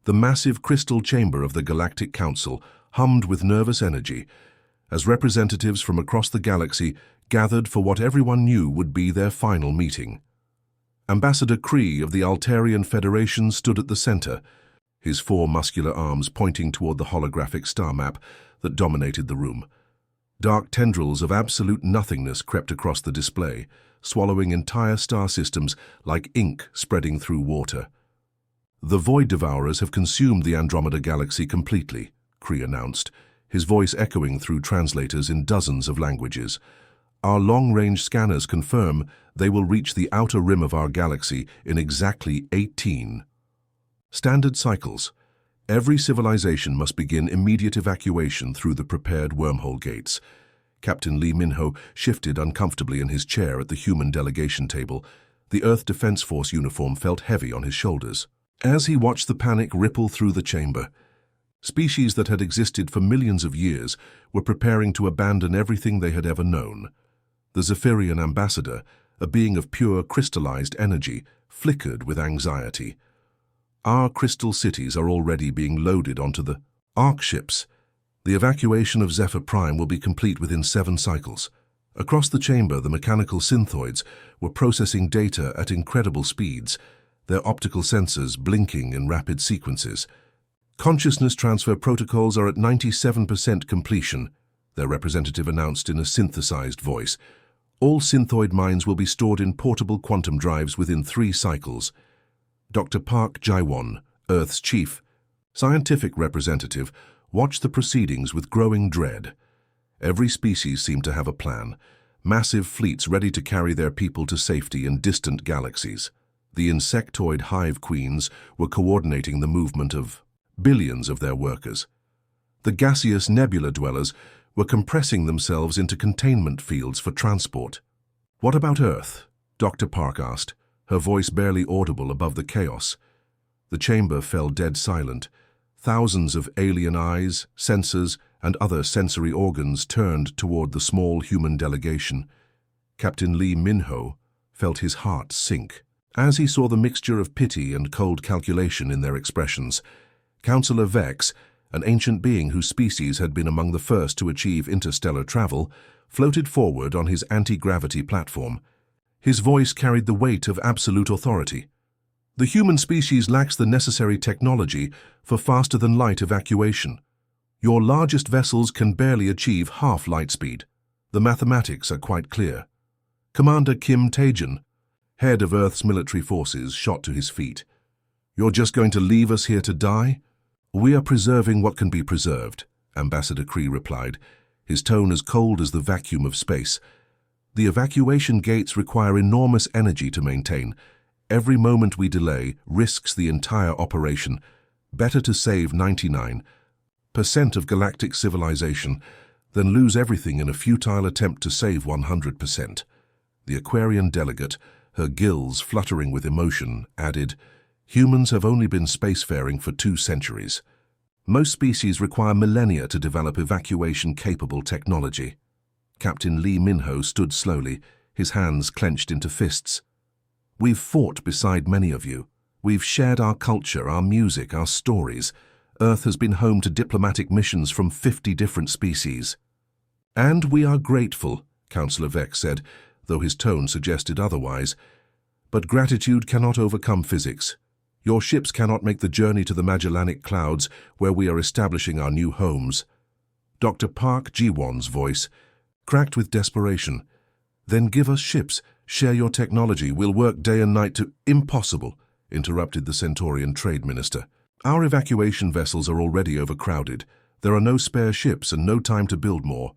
The massive crystal chamber of the Galactic Council hummed with nervous energy as representatives from across the galaxy gathered for what everyone knew would be their final meeting. Ambassador Kree of the Altarian Federation stood at the center, his four muscular arms pointing toward the holographic star map that dominated the room. Dark tendrils of absolute nothingness crept across the display, swallowing entire star systems like ink spreading through water. "The Void Devourers have consumed the Andromeda Galaxy completely," Kree announced, his voice echoing through translators in dozens of languages. "Our long-range scanners confirm they will reach the outer rim of our galaxy in exactly 18 standard cycles. Every civilization must begin immediate evacuation through the prepared wormhole gates." Captain Lee Min-ho shifted uncomfortably in his chair at the human delegation table. The Earth Defense Force uniform felt heavy on his shoulders. As he watched the panic ripple through the chamber, species that had existed for millions of years were preparing to abandon everything they had ever known. The Zephyrian ambassador, a being of pure crystallized energy, flickered with anxiety. "Our crystal cities are already being loaded onto the Arc ships. The evacuation of Zephyr Prime will be complete within 7 cycles." Across the chamber, the mechanical synthoids were processing data at incredible speeds, their optical sensors blinking in rapid sequences. "Consciousness transfer protocols are at 97% completion," their representative announced in a synthesized voice. "All synthoid minds will be stored in portable quantum drives within 3 cycles." Dr. Park Jae-won, Earth's chief scientific representative, watched the proceedings with growing dread. Every species seemed to have a plan, massive fleets ready to carry their people to safety in distant galaxies. The insectoid hive queens were coordinating the movement of billions of their workers. The gaseous nebula dwellers were compressing themselves into containment fields for transport. "What about Earth?" Dr. Park asked, her voice barely audible above the chaos. The chamber fell dead silent. Thousands of alien eyes, sensors, and other sensory organs turned toward the small human delegation. Captain Lee Min-ho felt his heart sink as he saw the mixture of pity and cold calculation in their expressions. Counselor Vex, an ancient being whose species had been among the first to achieve interstellar travel, floated forward on his anti-gravity platform. His voice carried the weight of absolute authority. "The human species lacks the necessary technology for faster-than-light evacuation. Your largest vessels can barely achieve half light speed. The mathematics are quite clear." Commander Kim Tae-jun, head of Earth's military forces, shot to his feet. "You're just going to leave us here to die?" "We are preserving what can be preserved," Ambassador Kree replied, his tone as cold as the vacuum of space. "The evacuation gates require enormous energy to maintain. Every moment we delay risks the entire operation. Better to save 99% of galactic civilization than lose everything in a futile attempt to save 100%. The Aquarian delegate, her gills fluttering with emotion, added, "Humans have only been spacefaring for 2 centuries. Most species require millennia to develop evacuation-capable technology." Captain Lee Min-ho stood slowly, his hands clenched into fists. "We've fought beside many of you. We've shared our culture, our music, our stories. Earth has been home to diplomatic missions from 50 different species." "And we are grateful," Counselor Vex said, though his tone suggested otherwise. "But gratitude cannot overcome physics. Your ships cannot make the journey to the Magellanic Clouds, where we are establishing our new homes." Dr. Park Ji-won's voice cracked with desperation. "Then give us ships. Share your technology. We'll work day and night to—" "Impossible," interrupted the Centaurian Trade Minister. "Our evacuation vessels are already overcrowded. There are no spare ships and no time to build more."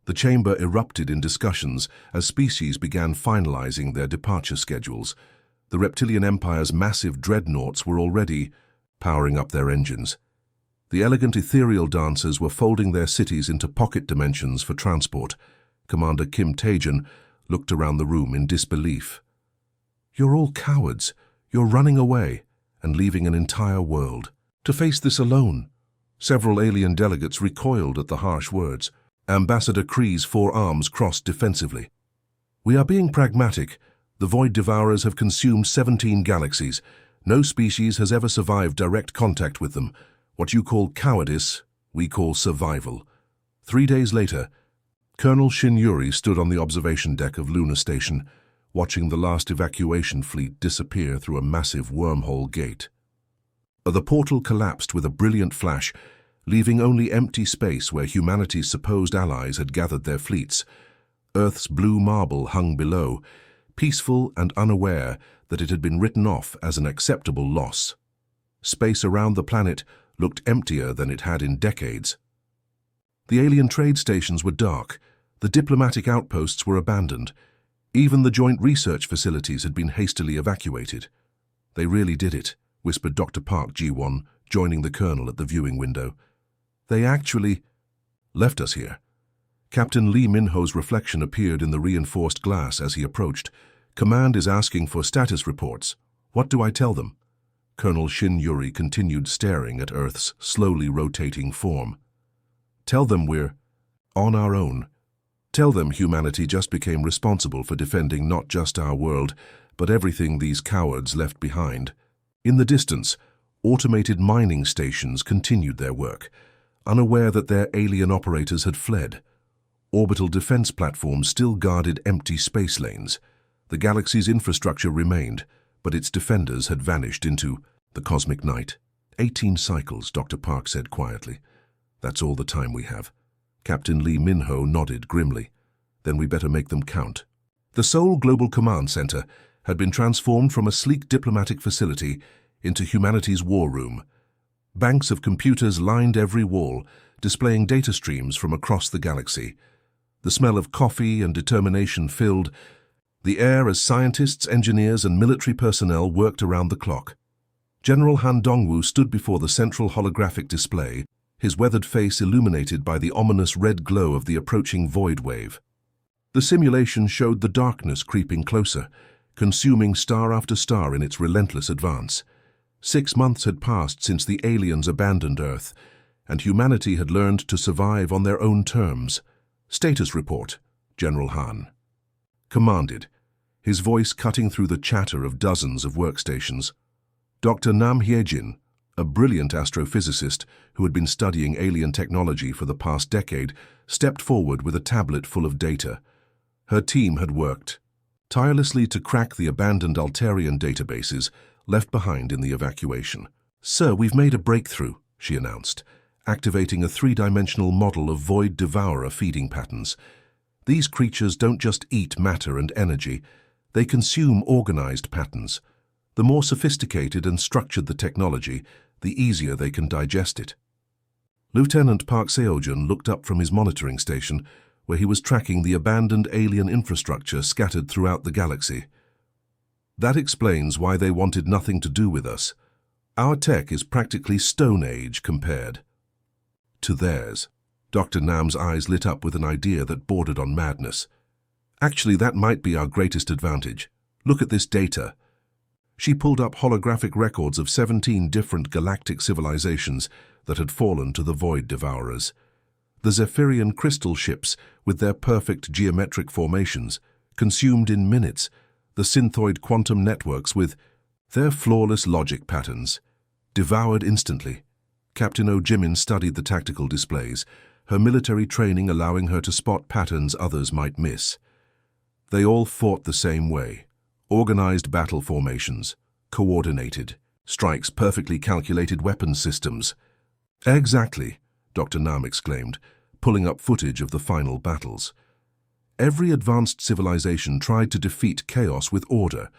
The chamber erupted in discussions as species began finalizing their departure schedules. The Reptilian Empire's massive dreadnoughts were already powering up their engines. The elegant ethereal dancers were folding their cities into pocket dimensions for transport. Commander Kim Tae-jun looked around the room in disbelief. "You're all cowards. You're running away and leaving an entire world to face this alone." Several alien delegates recoiled at the harsh words. Ambassador Kree's 4 arms crossed defensively. "We are being pragmatic. The Void Devourers have consumed 17 galaxies. No species has ever survived direct contact with them. What you call cowardice, we call survival. 3 days later, Colonel Shin-Yuri stood on the observation deck of Lunar Station, watching the last evacuation fleet disappear through a massive wormhole gate. The portal collapsed with a brilliant flash, leaving only empty space where humanity's supposed allies had gathered their fleets. Earth's blue marble hung below, peaceful and unaware that it had been written off as an acceptable loss. Space around the planet looked emptier than it had in decades. The alien trade stations were dark, the diplomatic outposts were abandoned, even the joint research facilities had been hastily evacuated. "They really did it," whispered Dr. Park Ji-won, joining the colonel at the viewing window. "They actually left us here." Captain Lee Min-ho's reflection appeared in the reinforced glass as he approached. "Command is asking for status reports. What do I tell them?" Colonel Shin-Yuri continued staring at Earth's slowly rotating form. "Tell them we're on our own. Tell them humanity just became responsible for defending not just our world, but everything these cowards left behind." In the distance, automated mining stations continued their work, unaware that their alien operators had fled. Orbital defense platforms still guarded empty space lanes. The galaxy's infrastructure remained, but its defenders had vanished into the cosmic night. 18 cycles, Dr. Park said quietly. "That's all the time we have." Captain Lee Min-ho nodded grimly. "Then we better make them count." The Seoul Global Command Center had been transformed from a sleek diplomatic facility into humanity's war room. Banks of computers lined every wall, displaying data streams from across the galaxy. The smell of coffee and determination filled the air as scientists, engineers, and military personnel worked around the clock. General Han Dongwu stood before the central holographic display, his weathered face illuminated by the ominous red glow of the approaching void wave. The simulation showed the darkness creeping closer, consuming star after star in its relentless advance. 6 months had passed since the aliens abandoned Earth, and humanity had learned to survive on their own terms. "Status report," General Han commanded, his voice cutting through the chatter of dozens of workstations. Dr. Nam Hyejin, a brilliant astrophysicist who had been studying alien technology for the past decade, stepped forward with a tablet full of data. Her team had worked tirelessly to crack the abandoned Altarian databases left behind in the evacuation. "Sir, we've made a breakthrough," she announced, activating a 3-dimensional model of void devourer feeding patterns. "These creatures don't just eat matter and energy, they consume organized patterns. The more sophisticated and structured the technology, the easier they can digest it." Lieutenant Park Seo-jun looked up from his monitoring station, where he was tracking the abandoned alien infrastructure scattered throughout the galaxy. "That explains why they wanted nothing to do with us. Our tech is practically Stone Age compared to theirs." Dr. Nam's eyes lit up with an idea that bordered on madness. "Actually, that might be our greatest advantage. Look at this data." She pulled up holographic records of 17 different galactic civilizations that had fallen to the void devourers. The Zephyrian crystal ships, with their perfect geometric formations, consumed in minutes. The synthoid quantum networks, with their flawless logic patterns, devoured instantly. Captain O'Jimin studied the tactical displays, her military training allowing her to spot patterns others might miss. They all fought the same way. Organized battle formations, coordinated, strikes, perfectly calculated weapons systems. "Exactly," Dr. Nam exclaimed, pulling up footage of the final battles. Every advanced civilization tried to defeat chaos with order.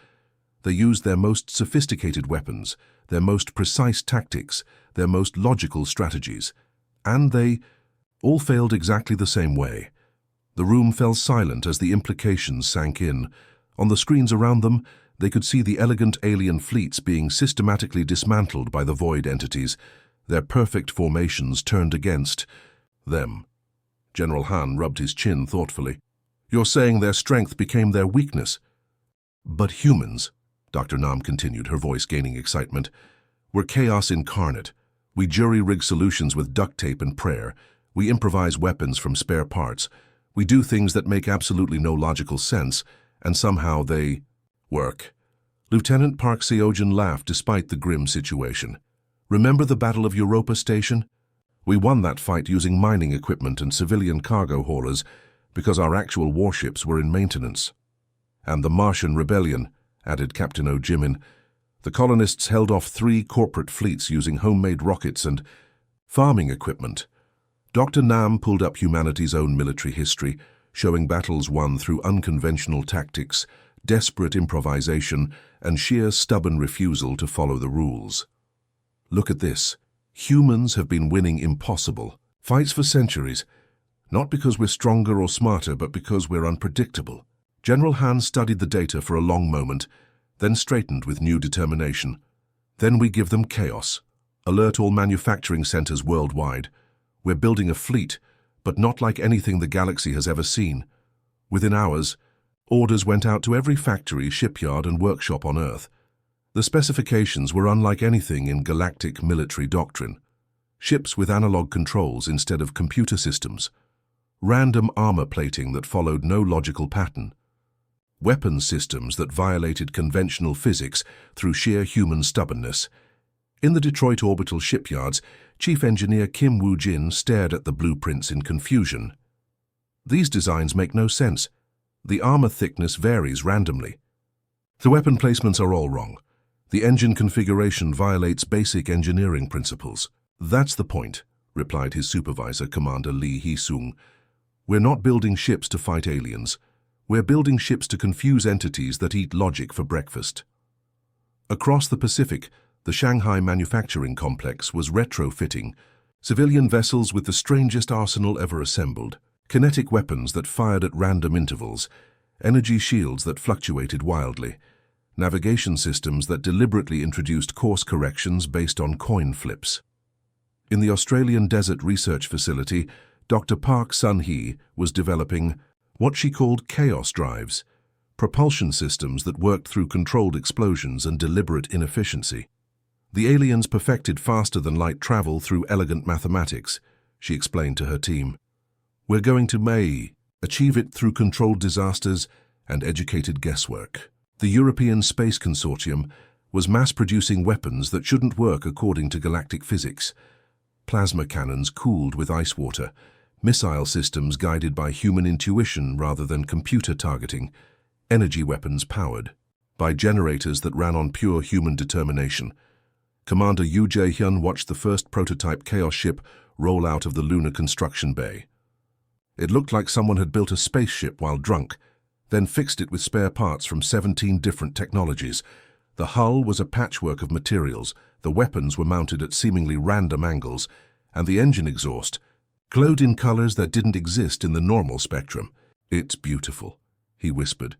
They used their most sophisticated weapons, their most precise tactics, their most logical strategies. And they all failed exactly the same way. The room fell silent as the implications sank in. On the screens around them, they could see the elegant alien fleets being systematically dismantled by the void entities, their perfect formations turned against them. General Han rubbed his chin thoughtfully. "You're saying their strength became their weakness?" "But humans," Dr. Nam continued, her voice gaining excitement, "we're chaos incarnate. We jury-rig solutions with duct tape and prayer. We improvise weapons from spare parts. We do things that make absolutely no logical sense, and somehow they work. Lieutenant Park Seojin laughed despite the grim situation. Remember the Battle of Europa Station? We won that fight using mining equipment and civilian cargo haulers because our actual warships were in maintenance. And the Martian Rebellion, added Captain O'Jimin. The colonists held off 3 corporate fleets using homemade rockets and farming equipment. Dr. Nam pulled up humanity's own military history, showing battles won through unconventional tactics, desperate improvisation, and sheer stubborn refusal to follow the rules. Look at this. Humans have been winning impossible fights for centuries, not because we're stronger or smarter, but because we're unpredictable. General Han studied the data for a long moment, then straightened with new determination. Then we give them chaos. Alert all manufacturing centers worldwide. We're building a fleet, but not like anything the galaxy has ever seen. Within hours, orders went out to every factory, shipyard, and workshop on Earth. The specifications were unlike anything in galactic military doctrine. Ships with analog controls instead of computer systems. Random armor plating that followed no logical pattern. Weapons systems that violated conventional physics through sheer human stubbornness. In the Detroit orbital shipyards, Chief Engineer Kim Woo-jin stared at the blueprints in confusion. These designs make no sense. The armor thickness varies randomly. The weapon placements are all wrong. The engine configuration violates basic engineering principles. That's the point, replied his supervisor, Commander Lee Hee-sung. We're not building ships to fight aliens. We're building ships to confuse entities that eat logic for breakfast. Across the Pacific, the Shanghai manufacturing complex was retrofitting civilian vessels with the strangest arsenal ever assembled, kinetic weapons that fired at random intervals, energy shields that fluctuated wildly, navigation systems that deliberately introduced course corrections based on coin flips. In the Australian Desert Research Facility, Dr. Park Sun-hee was developing what she called chaos drives, propulsion systems that worked through controlled explosions and deliberate inefficiency. The aliens perfected faster-than-light travel through elegant mathematics, she explained to her team. We're going to achieve it through controlled disasters and educated guesswork. The European Space Consortium was mass-producing weapons that shouldn't work according to galactic physics. Plasma cannons cooled with ice water, missile systems guided by human intuition rather than computer targeting, energy weapons powered by generators that ran on pure human determination. Commander Yoo Jae-hyun watched the first prototype Chaos ship roll out of the lunar construction bay. It looked like someone had built a spaceship while drunk, then fixed it with spare parts from 17 different technologies. The hull was a patchwork of materials, the weapons were mounted at seemingly random angles, and the engine exhaust glowed in colors that didn't exist in the normal spectrum. It's beautiful, he whispered,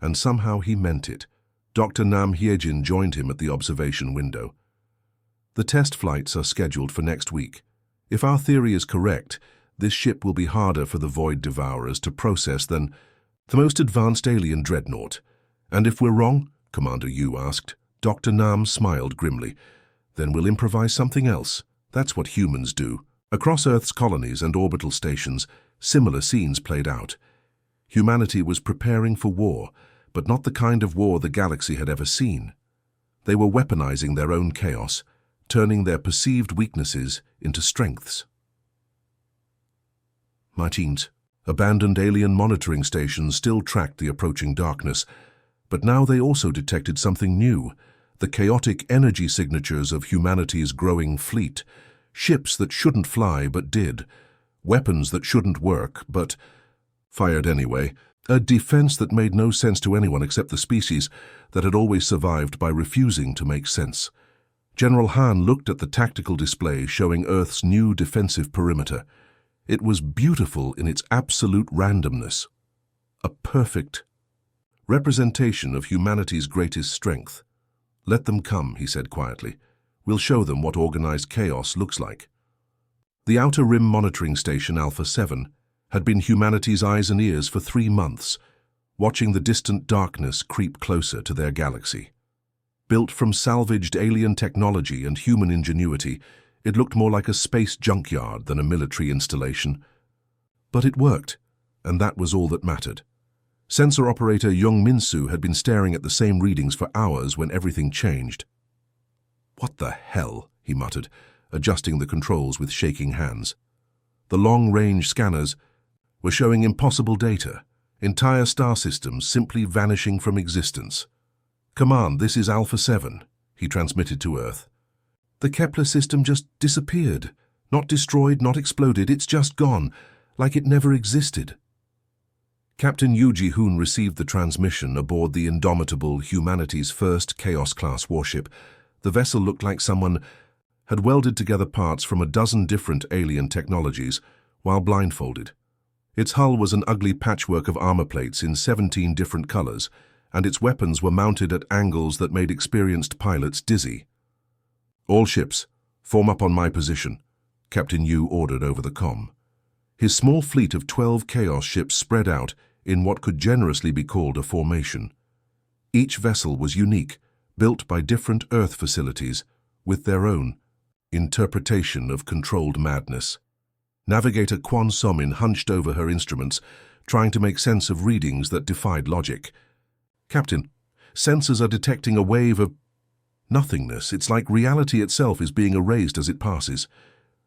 and somehow he meant it. Dr. Nam Hyejin joined him at the observation window. The test flights are scheduled for next week. If our theory is correct, this ship will be harder for the Void Devourers to process than the most advanced alien dreadnought. And if we're wrong, Commander Yu asked. Dr. Nam smiled grimly. Then we'll improvise something else. That's what humans do. Across Earth's colonies and orbital stations, similar scenes played out. Humanity was preparing for war, but not the kind of war the galaxy had ever seen. They were weaponizing their own chaos, turning their perceived weaknesses into strengths. My teens, abandoned alien monitoring stations still tracked the approaching darkness, but now they also detected something new, the chaotic energy signatures of humanity's growing fleet, ships that shouldn't fly but did, weapons that shouldn't work but fired anyway, a defense that made no sense to anyone except the species that had always survived by refusing to make sense. General Han looked at the tactical display showing Earth's new defensive perimeter. It was beautiful in its absolute randomness. A perfect representation of humanity's greatest strength. Let them come, he said quietly. We'll show them what organized chaos looks like. The Outer Rim Monitoring Station Alpha 7 had been humanity's eyes and ears for 3 months, watching the distant darkness creep closer to their galaxy. Built from salvaged alien technology and human ingenuity, it looked more like a space junkyard than a military installation. But it worked, and that was all that mattered. Sensor operator Young Min-soo had been staring at the same readings for hours when everything changed. "What the hell?" he muttered, adjusting the controls with shaking hands. The long-range scanners were showing impossible data, entire star systems simply vanishing from existence. "Command, this is Alpha 7, he transmitted to Earth. "The Kepler system just disappeared. Not destroyed, not exploded, it's just gone, like it never existed." Captain Yu Ji-hoon received the transmission aboard the indomitable, humanity's first Chaos-class warship. The vessel looked like someone had welded together parts from a dozen different alien technologies while blindfolded. Its hull was an ugly patchwork of armor plates in 17 different colors, and its weapons were mounted at angles that made experienced pilots dizzy. "All ships, form up on my position," Captain Yu ordered over the comm. His small fleet of 12 Chaos ships spread out in what could generously be called a formation. Each vessel was unique, built by different Earth facilities, with their own interpretation of controlled madness. Navigator Kwon Somin hunched over her instruments, trying to make sense of readings that defied logic. "Captain, sensors are detecting a wave of nothingness. It's like reality itself is being erased as it passes."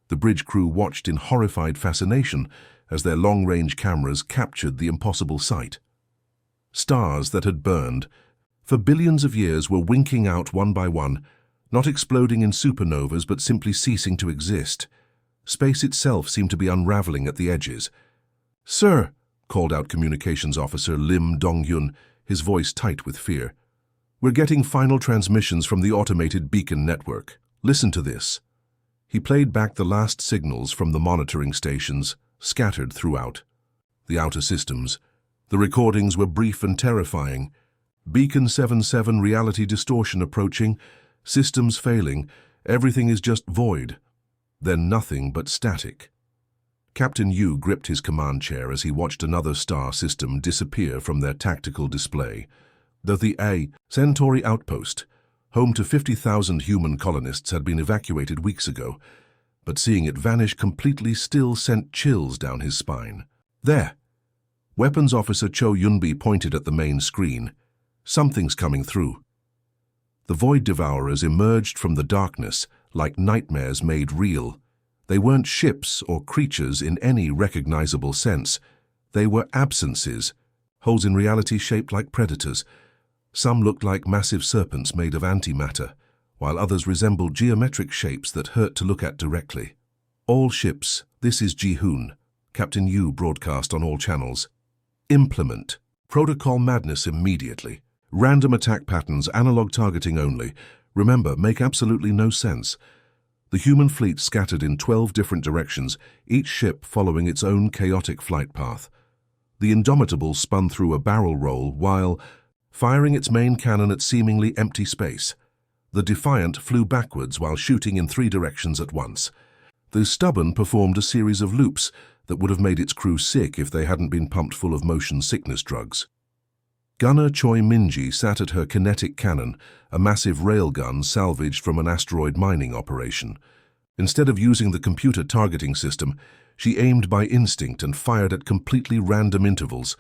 The bridge crew watched in horrified fascination as their long-range cameras captured the impossible sight. Stars that had burned for billions of years were winking out one by one, not exploding in supernovas but simply ceasing to exist. Space itself seemed to be unraveling at the edges. "Sir," called out Communications Officer Lim Dong-hyun, his voice tight with fear. "We're getting final transmissions from the automated beacon network. Listen to this." He played back the last signals from the monitoring stations, scattered throughout the outer systems. The recordings were brief and terrifying. "Beacon 77 reality distortion approaching, systems failing, everything is just void." Then nothing but static. Captain Yu gripped his command chair as he watched another star system disappear from their tactical display. The A Centauri outpost, home to 50,000 human colonists, had been evacuated weeks ago, but seeing it vanish completely still sent chills down his spine. "There!" Weapons Officer Cho Yunbi pointed at the main screen. "Something's coming through." The Void Devourers emerged from the darkness like nightmares made real. They weren't ships or creatures in any recognizable sense. They were absences, holes in reality shaped like predators. Some looked like massive serpents made of antimatter, while others resembled geometric shapes that hurt to look at directly. "All ships, this is Ji-hoon," Captain Yu broadcast on all channels. "Implement protocol madness immediately. Random attack patterns, analog targeting only. Remember, make absolutely no sense." The human fleet scattered in 12 different directions, each ship following its own chaotic flight path. The Indomitable spun through a barrel roll while firing its main cannon at seemingly empty space. The Defiant flew backwards while shooting in 3 directions at once. The Stubborn performed a series of loops that would have made its crew sick if they hadn't been pumped full of motion sickness drugs. Gunner Choi Minji sat at her kinetic cannon, a massive railgun salvaged from an asteroid mining operation. Instead of using the computer targeting system, she aimed by instinct and fired at completely random intervals.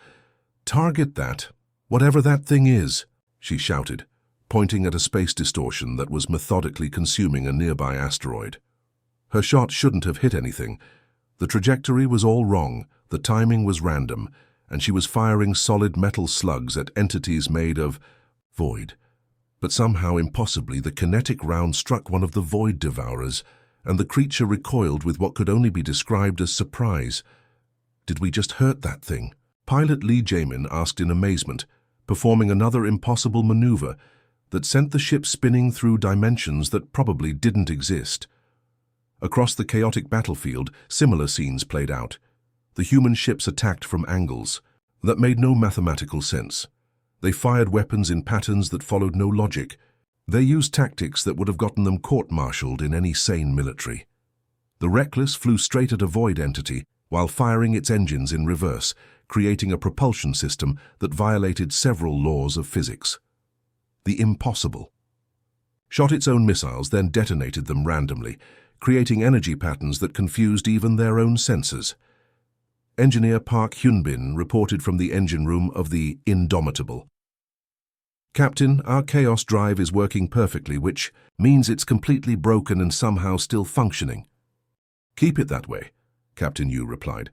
"Target that, whatever that thing is," she shouted, pointing at a space distortion that was methodically consuming a nearby asteroid. Her shot shouldn't have hit anything. The trajectory was all wrong, the timing was random, and she was firing solid metal slugs at entities made of void. But somehow, impossibly, the kinetic round struck one of the Void Devourers, and the creature recoiled with what could only be described as surprise. "Did we just hurt that thing?" Pilot Lee Jamin asked in amazement, performing another impossible maneuver that sent the ship spinning through dimensions that probably didn't exist. Across the chaotic battlefield, similar scenes played out. The human ships attacked from angles that made no mathematical sense. They fired weapons in patterns that followed no logic. They used tactics that would have gotten them court-martialed in any sane military. The Reckless flew straight at a void entity while firing its engines in reverse, creating a propulsion system that violated several laws of physics. The Impossible shot its own missiles, then detonated them randomly, creating energy patterns that confused even their own sensors. Engineer Park Hyunbin reported from the engine room of the Indomitable. "Captain, our chaos drive is working perfectly, which means it's completely broken and somehow still functioning." "Keep it that way," Captain Yu replied,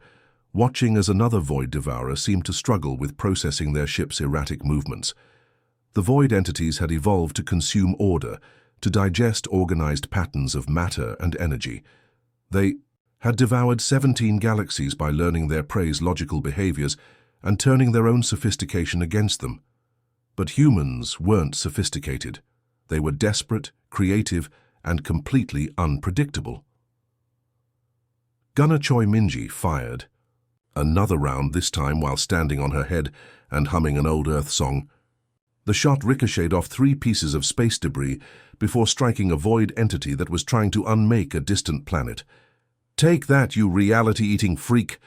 watching as another Void Devourer seemed to struggle with processing their ship's erratic movements. The Void entities had evolved to consume order, to digest organized patterns of matter and energy. They had devoured 17 galaxies by learning their prey's logical behaviors and turning their own sophistication against them. But humans weren't sophisticated. They were desperate, creative, and completely unpredictable. Gunner Choi Minji fired. Another round, this time while standing on her head and humming an old Earth song. The shot ricocheted off 3 pieces of space debris before striking a void entity that was trying to unmake a distant planet. "Take that, you reality-eating freak!"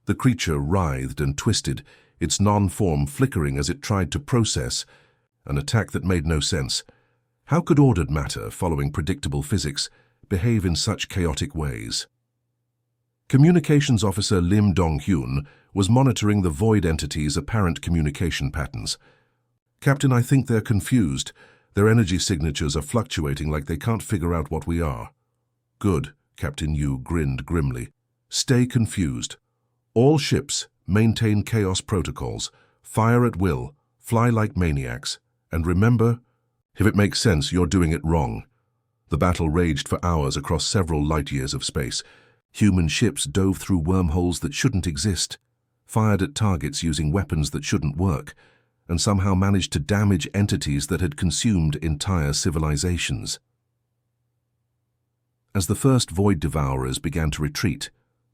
The creature writhed and twisted, its non-form flickering as it tried to process an attack that made no sense. How could ordered matter, following predictable physics, behave in such chaotic ways? Communications Officer Lim Dong-hyun was monitoring the void entity's apparent communication patterns. "Captain, I think they're confused. Their energy signatures are fluctuating like they can't figure out what we are." "Good," Captain Yu grinned grimly. "Stay confused. All ships maintain chaos protocols, fire at will, fly like maniacs, and remember, if it makes sense, you're doing it wrong." The battle raged for hours across several light-years of space. Human ships dove through wormholes that shouldn't exist, fired at targets using weapons that shouldn't work, and somehow managed to damage entities that had consumed entire civilizations. As the first Void Devourers began to retreat,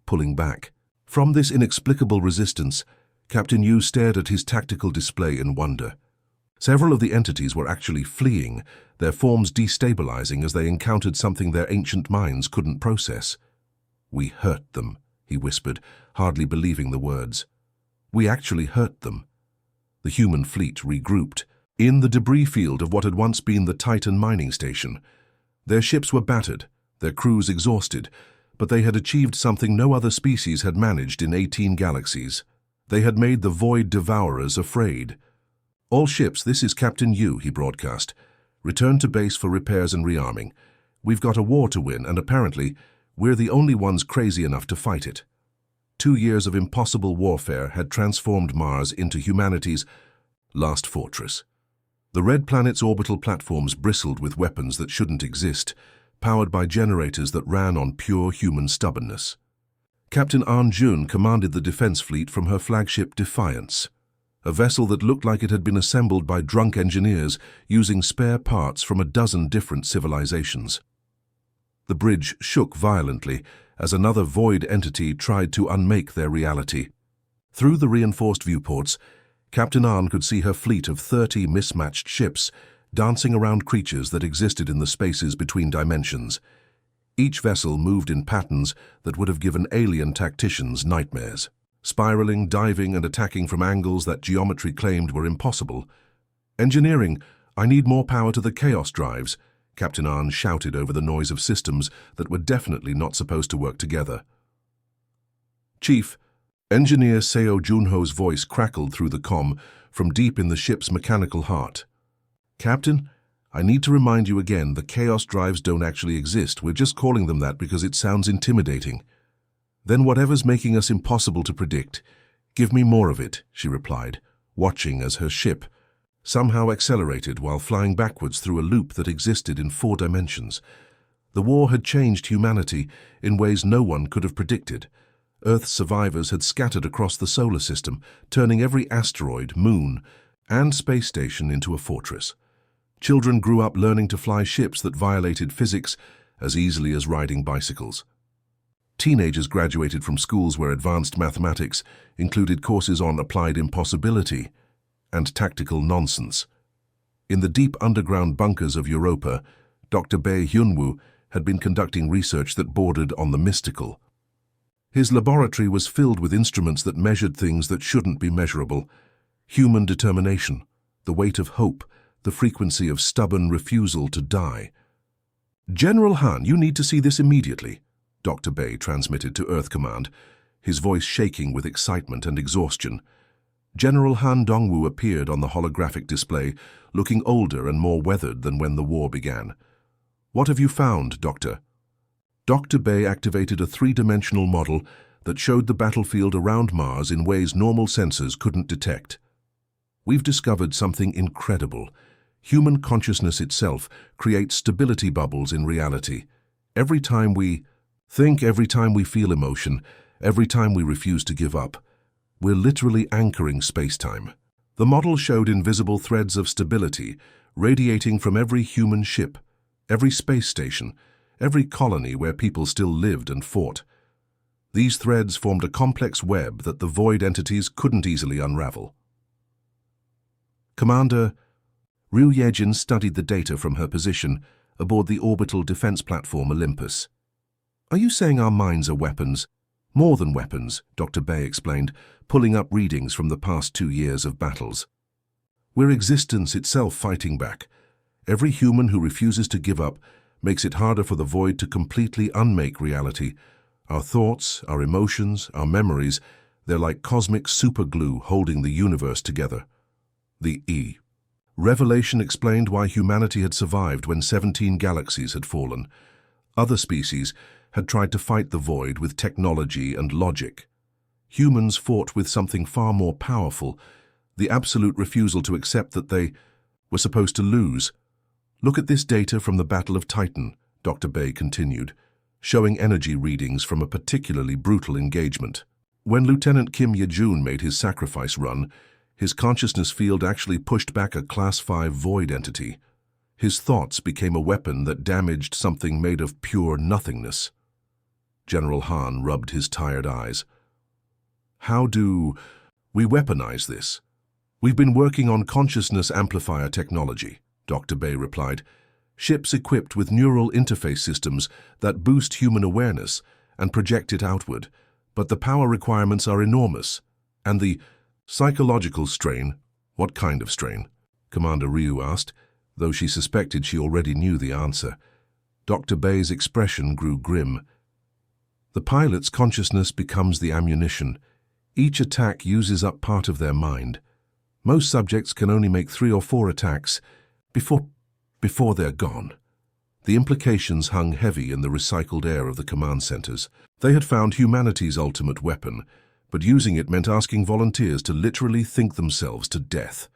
pulling back, from this inexplicable resistance, Captain Yu stared at his tactical display in wonder. Several of the entities were actually fleeing, their forms destabilizing as they encountered something their ancient minds couldn't process. "We hurt them," he whispered, hardly believing the words. "We actually hurt them." The human fleet regrouped, in the debris field of what had once been the Titan mining station. Their ships were battered, their crews exhausted, but they had achieved something no other species had managed in 18 galaxies. They had made the Void Devourers afraid. "All ships, this is Captain Yu," he broadcast. "Return to base for repairs and rearming. We've got a war to win, and apparently, we're the only ones crazy enough to fight it." 2 years of impossible warfare had transformed Mars into humanity's last fortress. The red planet's orbital platforms bristled with weapons that shouldn't exist, powered by generators that ran on pure human stubbornness. Captain An Jun commanded the defense fleet from her flagship Defiance, a vessel that looked like it had been assembled by drunk engineers using spare parts from a dozen different civilizations. The bridge shook violently as another void entity tried to unmake their reality. Through the reinforced viewports, Captain An could see her fleet of 30 mismatched ships dancing around creatures that existed in the spaces between dimensions. Each vessel moved in patterns that would have given alien tacticians nightmares, spiraling, diving, and attacking from angles that geometry claimed were impossible. "Engineering, I need more power to the chaos drives," Captain An shouted over the noise of systems that were definitely not supposed to work together. "Chief," Engineer Seo Junho's voice crackled through the comm from deep in the ship's mechanical heart. "Captain, I need to remind you again, the chaos drives don't actually exist. We're just calling them that because it sounds intimidating." "Then whatever's making us impossible to predict, give me more of it," she replied, watching as her ship somehow accelerated while flying backwards through a loop that existed in 4 dimensions. The war had changed humanity in ways no one could have predicted. Earth's survivors had scattered across the solar system, turning every asteroid, moon, and space station into a fortress. Children grew up learning to fly ships that violated physics as easily as riding bicycles. Teenagers graduated from schools where advanced mathematics included courses on applied impossibility and tactical nonsense. In the deep underground bunkers of Europa, Dr. Bae Hyunwoo had been conducting research that bordered on the mystical. His laboratory was filled with instruments that measured things that shouldn't be measurable: human determination, the weight of hope, the frequency of stubborn refusal to die. "General Han, you need to see this immediately," Dr. Bae transmitted to Earth Command, his voice shaking with excitement and exhaustion. General Han Dongwu appeared on the holographic display, looking older and more weathered than when the war began. "What have you found, Doctor?" Dr. Bei activated a three-dimensional model that showed the battlefield around Mars in ways normal sensors couldn't detect. "We've discovered something incredible. Human consciousness itself creates stability bubbles in reality. Every time we think, every time we feel emotion, every time we refuse to give up, we're literally anchoring space-time." The model showed invisible threads of stability radiating from every human ship, every space station, every colony where people still lived and fought. These threads formed a complex web that the void entities couldn't easily unravel. Commander Ryu Yejin studied the data from her position aboard the orbital defense platform Olympus. "Are you saying our minds are weapons?" "More than weapons," Dr. Bei explained, pulling up readings from the past 2 years of battles. "We're existence itself fighting back. Every human who refuses to give up makes it harder for the void to completely unmake reality. Our thoughts, our emotions, our memories, they're like cosmic superglue holding the universe together." The Revelation explained why humanity had survived when 17 galaxies had fallen. Other species had tried to fight the void with technology and logic. Humans fought with something far more powerful, the absolute refusal to accept that they were supposed to lose. "Look at this data from the Battle of Titan," Dr. Bei continued, showing energy readings from a particularly brutal engagement. When Lieutenant Kim Ye-jun made his sacrifice run, his consciousness field actually pushed back a Class 5 void entity. His thoughts became a weapon that damaged something made of pure nothingness. General Han rubbed his tired eyes. "How do we weaponize this?" "We've been working on consciousness amplifier technology," Dr. Bei replied. "Ships equipped with neural interface systems that boost human awareness and project it outward, but the power requirements are enormous. And the psychological strain—" "What kind of strain?" Commander Ryu asked, though she suspected she already knew the answer. Dr. Bei's expression grew grim. "The pilot's consciousness becomes the ammunition. Each attack uses up part of their mind. Most subjects can only make 3 or 4 attacks before they're gone." The implications hung heavy in the recycled air of the command centers. They had found humanity's ultimate weapon, but using it meant asking volunteers to literally think themselves to death.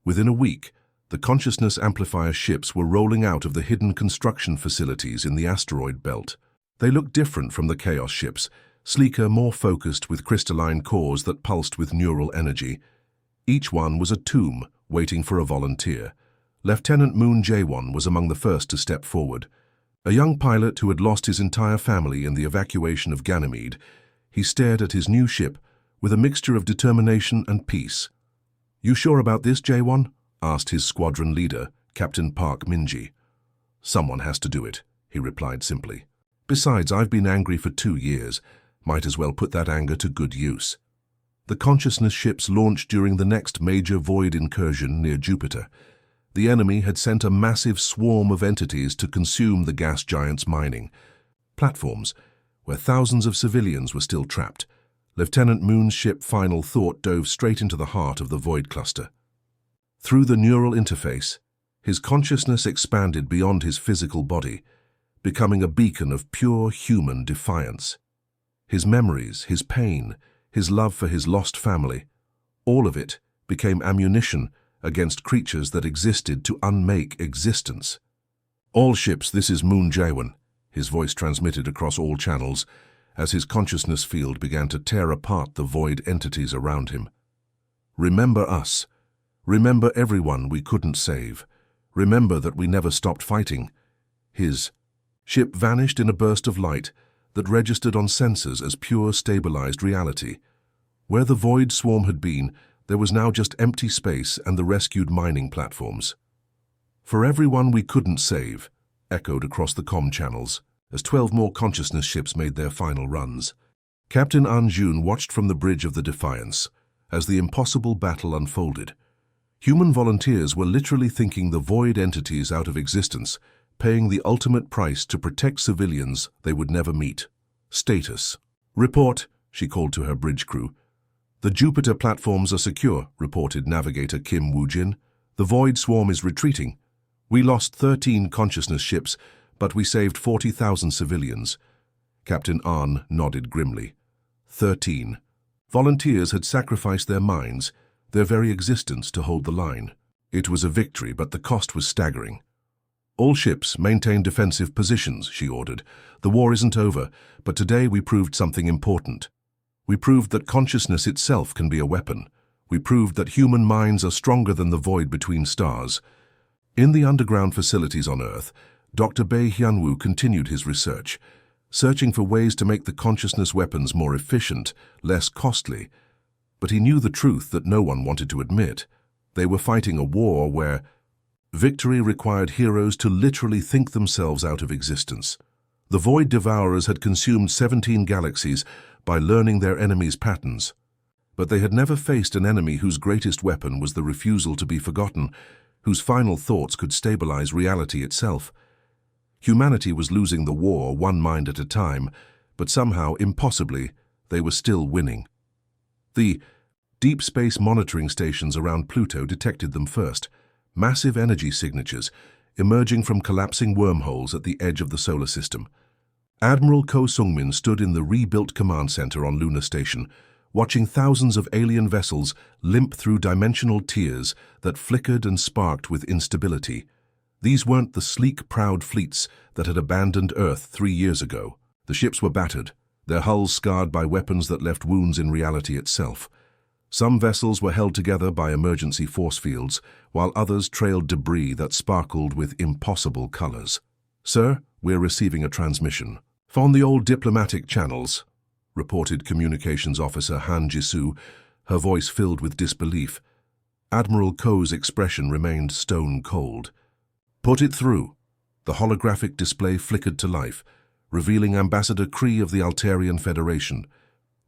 Within a week, the consciousness amplifier ships were rolling out of the hidden construction facilities in the asteroid belt. They looked different from the Chaos ships, sleeker, more focused with crystalline cores that pulsed with neural energy. Each one was a tomb waiting for a volunteer. Lieutenant Moon Jae-won was among the first to step forward. A young pilot who had lost his entire family in the evacuation of Ganymede, he stared at his new ship with a mixture of determination and peace. "You sure about this, Jae-won?" asked his squadron leader, Captain Park Min-ji. "Someone has to do it," he replied simply. "Besides, I've been angry for 2 years. Might as well put that anger to good use." The consciousness ships launched during the next major void incursion near Jupiter. The enemy had sent a massive swarm of entities to consume the gas giant's mining platforms, where thousands of civilians were still trapped. Lieutenant Moon's ship Final Thought dove straight into the heart of the void cluster. Through the neural interface, his consciousness expanded beyond his physical body, becoming a beacon of pure human defiance. His memories, his pain, his love for his lost family, all of it became ammunition against creatures that existed to unmake existence. "All ships, this is Moon Jae-won," his voice transmitted across all channels as his consciousness field began to tear apart the void entities around him. "Remember us. Remember everyone we couldn't save. Remember that we never stopped fighting." His ship vanished in a burst of light that registered on sensors as pure, stabilized reality. Where the void swarm had been, there was now just empty space and the rescued mining platforms. "For everyone we couldn't save," echoed across the comm channels, as 12 more consciousness ships made their final runs. Captain An-jun watched from the bridge of the Defiance as the impossible battle unfolded. Human volunteers were literally thinking the void entities out of existence, paying the ultimate price to protect civilians they would never meet. Status. Report, she called to her bridge crew. "The Jupiter platforms are secure," reported navigator Kim Woo-jin. "The Void Swarm is retreating. We lost 13 consciousness ships, but we saved 40,000 civilians." Captain Ahn nodded grimly. 13. Volunteers had sacrificed their minds, their very existence, to hold the line. It was a victory, but the cost was staggering. "All ships maintain defensive positions," she ordered. "The war isn't over, but today we proved something important. We proved that consciousness itself can be a weapon. We proved that human minds are stronger than the void between stars." In the underground facilities on Earth, Dr. Bae Hyunwoo continued his research, searching for ways to make the consciousness weapons more efficient, less costly. But he knew the truth that no one wanted to admit. They were fighting a war where victory required heroes to literally think themselves out of existence. The Void Devourers had consumed 17 galaxies by learning their enemies' patterns. But they had never faced an enemy whose greatest weapon was the refusal to be forgotten, whose final thoughts could stabilize reality itself. Humanity was losing the war one mind at a time, but somehow, impossibly, they were still winning. The deep space monitoring stations around Pluto detected them first, massive energy signatures emerging from collapsing wormholes at the edge of the solar system. Admiral Ko Sung-min stood in the rebuilt command center on Lunar Station, watching thousands of alien vessels limp through dimensional tiers that flickered and sparked with instability. These weren't the sleek, proud fleets that had abandoned Earth 3 years ago. The ships were battered, their hulls scarred by weapons that left wounds in reality itself. Some vessels were held together by emergency force fields, while others trailed debris that sparkled with impossible colors. "Sir, we're receiving a transmission." "On the old diplomatic channels," reported Communications Officer Han Jisoo, her voice filled with disbelief. Admiral Ko's expression remained stone cold. "Put it through." The holographic display flickered to life, revealing Ambassador Kree of the Altarian Federation.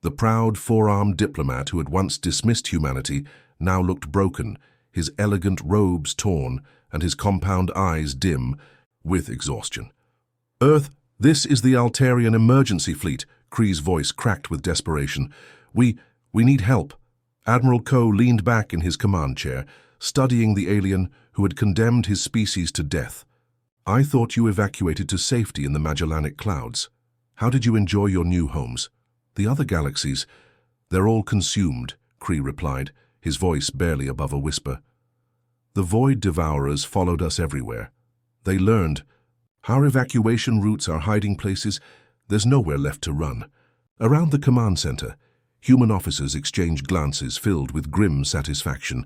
The proud, four-armed diplomat who had once dismissed humanity now looked broken, his elegant robes torn and his compound eyes dim with exhaustion. "Earth, this is the Altarian emergency fleet," Kree's voice cracked with desperation. We need help." Admiral Ko leaned back in his command chair, studying the alien who had condemned his species to death. "I thought you evacuated to safety in the Magellanic Clouds. How did you enjoy your new homes?" "The other galaxies, they're all consumed," Kree replied, his voice barely above a whisper. "The Void Devourers followed us everywhere. They learned our evacuation routes are hiding places. There's nowhere left to run." Around the command center, human officers exchanged glances filled with grim satisfaction.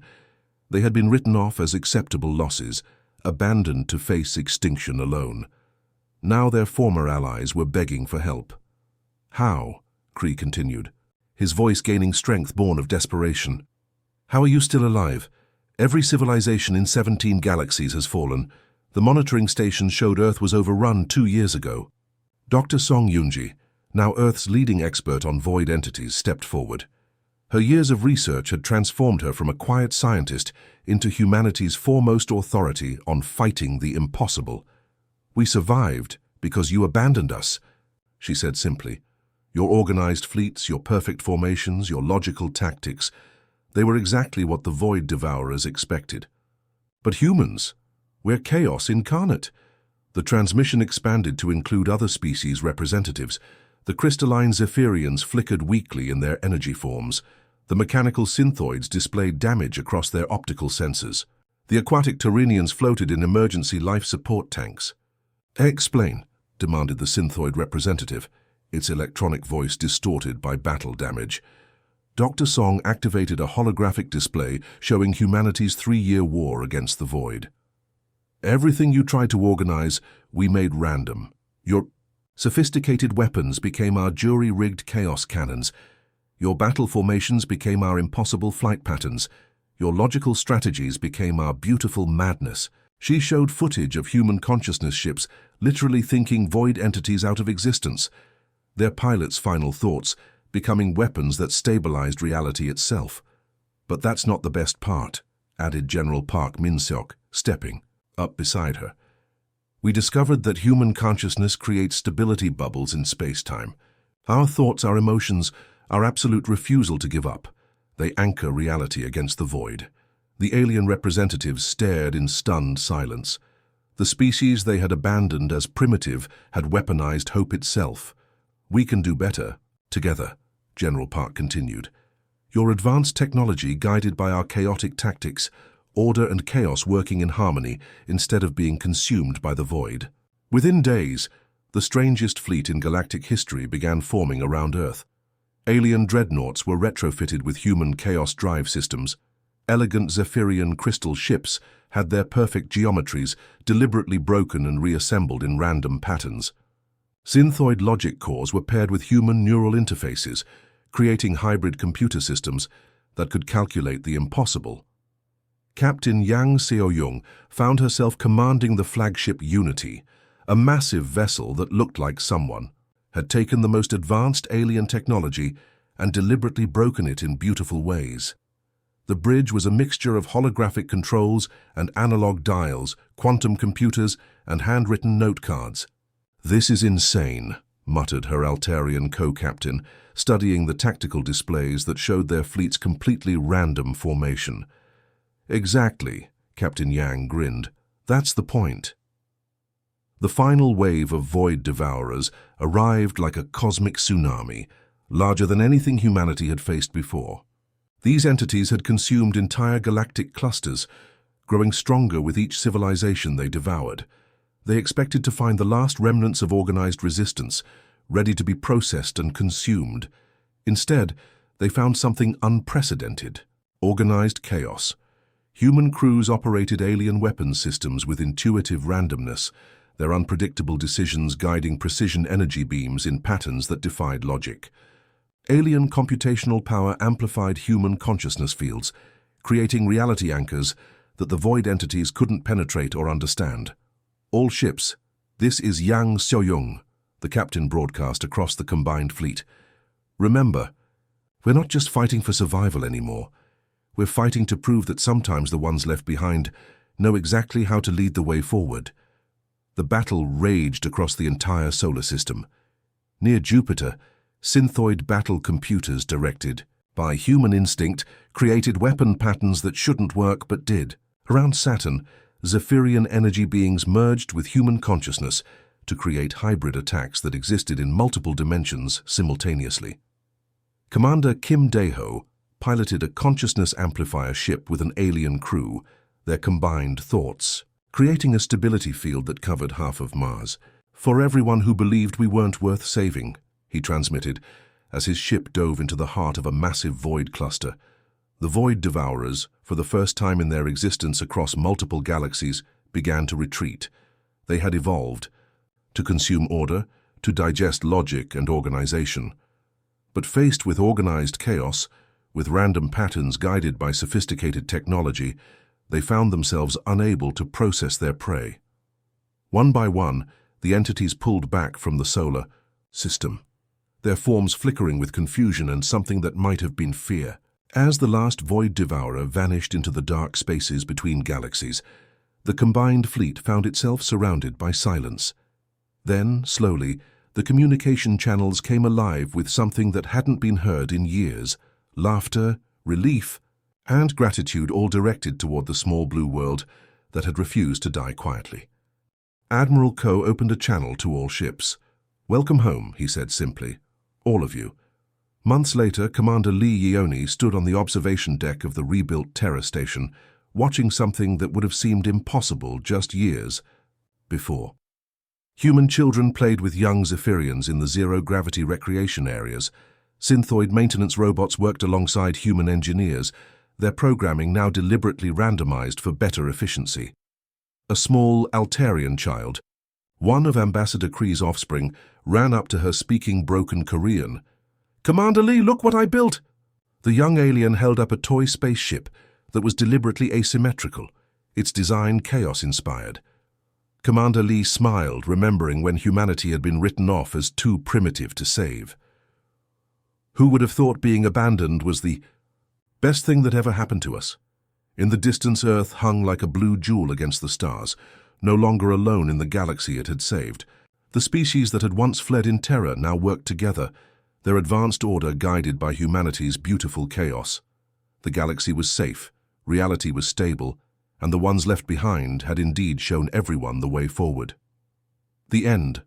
They had been written off as acceptable losses, abandoned to face extinction alone. Now their former allies were begging for help. "How?" Kree continued, his voice gaining strength born of desperation. "How are you still alive? Every civilization in 17 galaxies has fallen. The monitoring station showed Earth was overrun 2 years ago." Dr. Song Yoonji, now Earth's leading expert on void entities, stepped forward. Her years of research had transformed her from a quiet scientist into humanity's foremost authority on fighting the impossible. "We survived because you abandoned us," she said simply. "Your organized fleets, your perfect formations, your logical tactics, they were exactly what the Void Devourers expected. But humans, we're chaos incarnate." The transmission expanded to include other species' representatives. The crystalline Zephyrians flickered weakly in their energy forms. The mechanical synthoids displayed damage across their optical sensors. The aquatic Tyrrhenians floated in emergency life support tanks. "Explain," demanded the synthoid representative, its electronic voice distorted by battle damage. Dr. Song activated a holographic display showing humanity's 3-year war against the Void. "Everything you tried to organize, we made random. Your sophisticated weapons became our jury-rigged chaos cannons. Your battle formations became our impossible flight patterns. Your logical strategies became our beautiful madness." She showed footage of human consciousness ships literally thinking void entities out of existence, their pilots' final thoughts becoming weapons that stabilized reality itself. "But that's not the best part," added General Park Min-seok, stepping up beside her. "We discovered that human consciousness creates stability bubbles in space-time. Our thoughts, our emotions, our absolute refusal to give up. They anchor reality against the void. The alien representatives stared in stunned silence. The species they had abandoned as primitive had weaponized hope itself. "We can do better, together," General Park continued. "Your advanced technology guided by our chaotic tactics, order and chaos working in harmony instead of being consumed by the void." Within days, the strangest fleet in galactic history began forming around Earth. Alien dreadnoughts were retrofitted with human chaos drive systems. Elegant Zephyrian crystal ships had their perfect geometries deliberately broken and reassembled in random patterns. Synthoid logic cores were paired with human neural interfaces, creating hybrid computer systems that could calculate the impossible. Captain Yang Seoyoung found herself commanding the flagship Unity, a massive vessel that looked like someone had taken the most advanced alien technology and deliberately broken it in beautiful ways. The bridge was a mixture of holographic controls and analog dials, quantum computers, and handwritten note cards. "This is insane," muttered her Altarian co-captain, studying the tactical displays that showed their fleet's completely random formation. "Exactly," Captain Yang grinned. "That's the point." The final wave of void devourers arrived like a cosmic tsunami, larger than anything humanity had faced before. These entities had consumed entire galactic clusters, growing stronger with each civilization they devoured. They expected to find the last remnants of organized resistance, ready to be processed and consumed. Instead, they found something unprecedented: organized chaos. Human crews operated alien weapons systems with intuitive randomness, their unpredictable decisions guiding precision energy beams in patterns that defied logic. Alien computational power amplified human consciousness fields, creating reality anchors that the void entities couldn't penetrate or understand. "All ships, this is Yang Seoyoung," the captain broadcast across the combined fleet. "Remember, we're not just fighting for survival anymore. We're fighting to prove that sometimes the ones left behind know exactly how to lead the way forward." The battle raged across the entire solar system. Near Jupiter, synthoid battle computers directed by human instinct created weapon patterns that shouldn't work but did. Around Saturn, Zephyrian energy beings merged with human consciousness to create hybrid attacks that existed in multiple dimensions simultaneously. Commander Kim Dae-ho piloted a consciousness amplifier ship with an alien crew, their combined thoughts, creating a stability field that covered half of Mars. "For everyone who believed we weren't worth saving," he transmitted, as his ship dove into the heart of a massive void cluster. The void devourers, for the first time in their existence across multiple galaxies, began to retreat. They had evolved to consume order, to digest logic and organization. But faced with organized chaos, with random patterns guided by sophisticated technology, they found themselves unable to process their prey. One by one, the entities pulled back from the solar system, their forms flickering with confusion and something that might have been fear. As the last void devourer vanished into the dark spaces between galaxies, the combined fleet found itself surrounded by silence. Then, slowly, the communication channels came alive with something that hadn't been heard in years: laughter, relief, and gratitude, all directed toward the small blue world that had refused to die quietly. Admiral Ko opened a channel to all ships. "Welcome home," he said simply. "All of you." Months later, Commander Lee Yeoni stood on the observation deck of the rebuilt Terra station, watching something that would have seemed impossible just years before. Human children played with young Zephyrians in the zero-gravity recreation areas. Synthoid maintenance robots worked alongside human engineers, their programming now deliberately randomized for better efficiency. A small Altarian child, one of Ambassador Kree's offspring, ran up to her speaking broken Korean. "Commander Lee, look what I built!" The young alien held up a toy spaceship that was deliberately asymmetrical, its design chaos-inspired. Commander Lee smiled, remembering when humanity had been written off as too primitive to save. Who would have thought being abandoned was the best thing that ever happened to us? In the distance, Earth hung like a blue jewel against the stars, no longer alone in the galaxy it had saved. The species that had once fled in terror now worked together, their advanced order guided by humanity's beautiful chaos. The galaxy was safe, reality was stable, and the ones left behind had indeed shown everyone the way forward. The end.